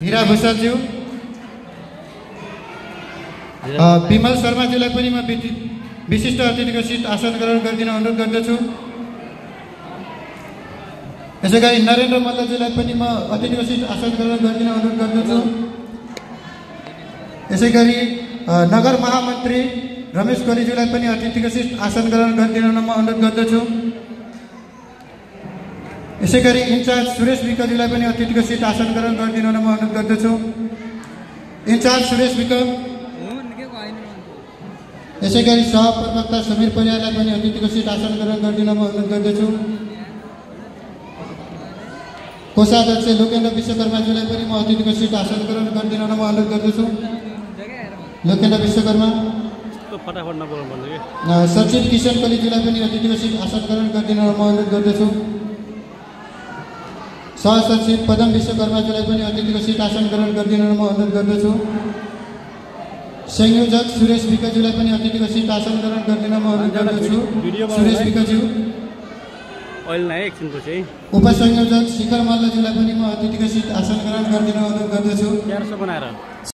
हीरा भूषालज्यू, विमल शर्माज्यूलाई पनि म विशिष्ट अतिथिको सिट आसन ग्रहण गरिदिन अनुरोध गर्दछु। यसैगरी नरेन्द्र मल्लज्यूलाई पनि म अतिथिको सिट आसन ग्रहण गरिदिन अनुरोध गर्दछु। यसैगरी नगर महामन्त्री रमेश कोलीज्यूलाई पनि अतिथिको सिट आसन ग्रहण गरिदिन म अनुरोध गर्दछु। यसैगरी इन्चार्ज सुरेश विकज्यूलाई पनि अतिथिको सिट आसन ग्रहण गरिदिन म अनुरोध गर्दछु। इन्चार्ज सुरेश विक, यसैगरी सहप्रवक्ता समीर परियारलाई पनि अतिथिको सिट आसन ग्रहण गरिदिन म अनुरोध गर्दछु। कोषाध्यक्ष लोकेन्द्र विश्वकर्माज्यूलाई पनि म अतिथिको सिट आसन ग्रहण गरिदिन म अनुरोध गर्दछु। लोकेन्द्र विश्वकर्मा, सचिव किशन कोलीज्यूलाई पनि अतिथिको सिट आसन ग्रहण गरिदिन म अनुरोध गर्दछु। सहसचिव पदम विश्वकर्माज्यूलाई पनि अतिथिको सिट आसन ग्रहण गरिदिन म अनुरोध गर्दछु। संयोजक सुरेश विकज्यूलाई पनि अतिथिको सिट आसन ग्रहण गरिदिन म अनुरोध गर्दछु। सुरेश विकज्यू, उपसंयोजक शिखर मल्लज्यूलाई पनि म अतिथिको सिट आसन ग्रहण गरिदिन अनुरोध गर्दछु।